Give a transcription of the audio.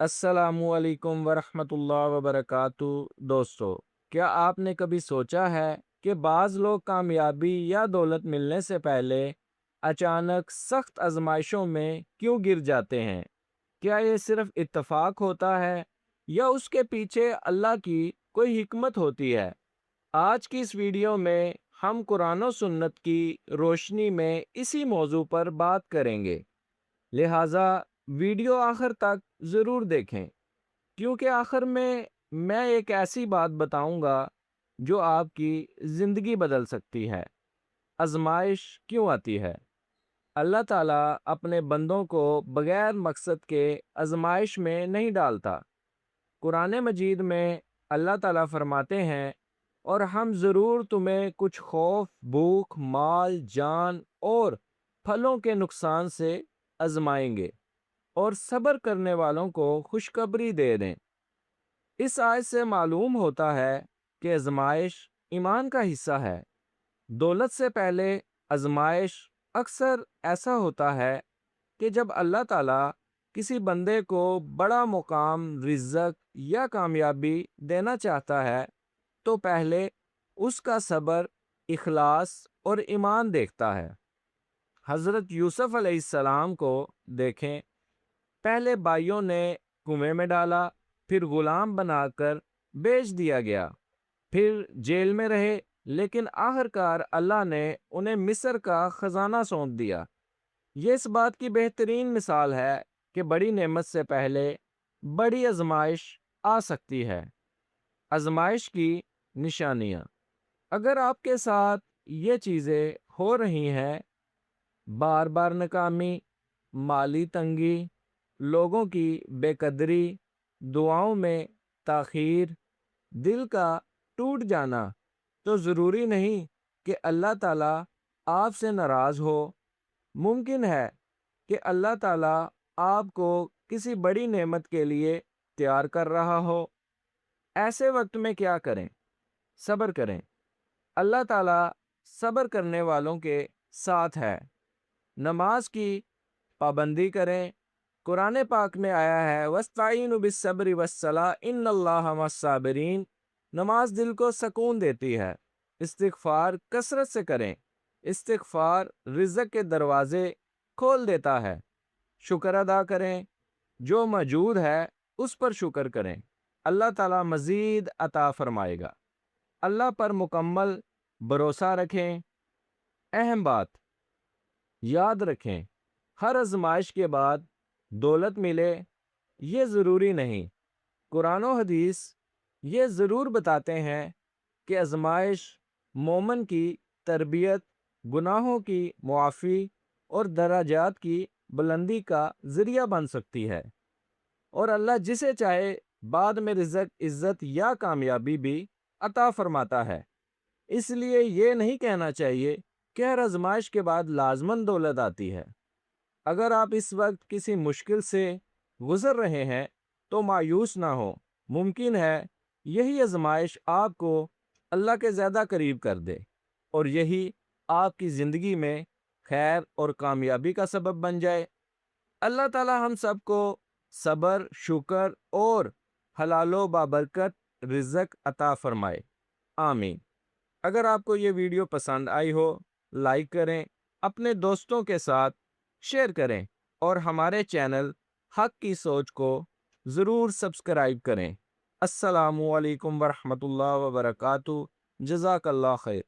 अस्सलामुअलैकुम वरहमतुल्लाह वबरकातु। दोस्तों, क्या आपने कभी सोचा है कि बाज़ लोग कामयाबी या दौलत मिलने से पहले अचानक सख्त आजमाइशों में क्यों गिर जाते हैं? क्या ये सिर्फ इत्तेफाक होता है या उसके पीछे अल्लाह की कोई हिकमत होती है? आज की इस वीडियो में हम कुरान और सुन्नत की रोशनी में इसी मौजू पर बात करेंगे। लिहाजा वीडियो आखिर तक ज़रूर देखें, क्योंकि आखिर में मैं एक ऐसी बात बताऊंगा जो आपकी ज़िंदगी बदल सकती है। आजमाइश क्यों आती है? अल्लाह ताला अपने बंदों को बगैर मकसद के आजमाइश में नहीं डालता। कुरान मजीद में अल्लाह ताला फरमाते हैं, और हम ज़रूर तुम्हें कुछ खौफ, भूख, माल, जान और फलों के नुकसान से आजमाएंगे और सब्र करने वालों को खुशखबरी दे दें। इस आयत से मालूम होता है कि आजमाइश ईमान का हिस्सा है। दौलत से पहले आजमाइश अक्सर ऐसा होता है कि जब अल्लाह ताला किसी बंदे को बड़ा मुकाम, रिज़्क़ या कामयाबी देना चाहता है, तो पहले उसका सब्र, इखलास और ईमान देखता है। हज़रत यूसुफ अलैहिस्सलाम को देखें। पहले भाइयों ने कुएं में डाला, फिर गुलाम बनाकर बेच दिया गया, फिर जेल में रहे, लेकिन आखिरकार अल्लाह ने उन्हें मिस्र का खजाना सौंप दिया। ये इस बात की बेहतरीन मिसाल है कि बड़ी नेमत से पहले बड़ी आजमाइश आ सकती है। आजमाइश की निशानियां: अगर आपके साथ ये चीज़ें हो रही हैं, बार बार नाकामी, माली तंगी, लोगों की बेकदरी, दुआओं में ताखीर, दिल का टूट जाना, तो ज़रूरी नहीं कि अल्लाह ताला आपसे नाराज़ हो। मुमकिन है कि अल्लाह ताला आपको किसी बड़ी नेमत के लिए तैयार कर रहा हो। ऐसे वक्त में क्या करें? सब्र करें। अल्लाह ताला सब्र करने वालों के साथ है। नमाज की पाबंदी करें। कुरान पाक में आया है, वस्ताईनु बिस्सब्रि वस्सला इन्नल्लाह मस्साबिरीन। नमाज दिल को सकून देती है। इस्तिगफार कसरत से करें। इस्तिगफार रिज़्क़ के दरवाजे खोल देता है। शुक्र अदा करें। जो मौजूद है उस पर शुक्र करें। अल्लाह ताला मज़ीद अता फरमाएगा। अल्लाह पर मुकम्मल भरोसा रखें। अहम बात याद रखें, हर आजमाइश के बाद दौलत मिले ये ज़रूरी नहीं। कुरान और हदीस ये ज़रूर बताते हैं कि आजमाइश मोमन की तरबियत, गुनाहों की मुआफ़ी और दराजात की बुलंदी का ज़रिया बन सकती है। और अल्लाह जिसे चाहे बाद में रिज़्क़, इज़्ज़त या कामयाबी भी अता फरमाता है। इसलिए ये नहीं कहना चाहिए कि हर आजमाइश के बाद लाजमन दौलत आती है। अगर आप इस वक्त किसी मुश्किल से गुजर रहे हैं, तो मायूस ना हो। मुमकिन है यही आजमाइश आपको अल्लाह के ज़्यादा करीब कर दे, और यही आपकी ज़िंदगी में खैर और कामयाबी का सबब बन जाए। अल्लाह ताला हम सबको सब्र, शुक्र और हलालो बाबरकत रिज़्क़ अता फरमाए। आमीन। अगर आपको ये वीडियो पसंद आई हो, लाइक करें, अपने दोस्तों के साथ शेयर करें, और हमारे चैनल हक की सोच को ज़रूर सब्सक्राइब करें। अस्सलामु अलैकुम वरहमतुल्लाहि वबरकातुहू। जज़ाकल्लाह खैर।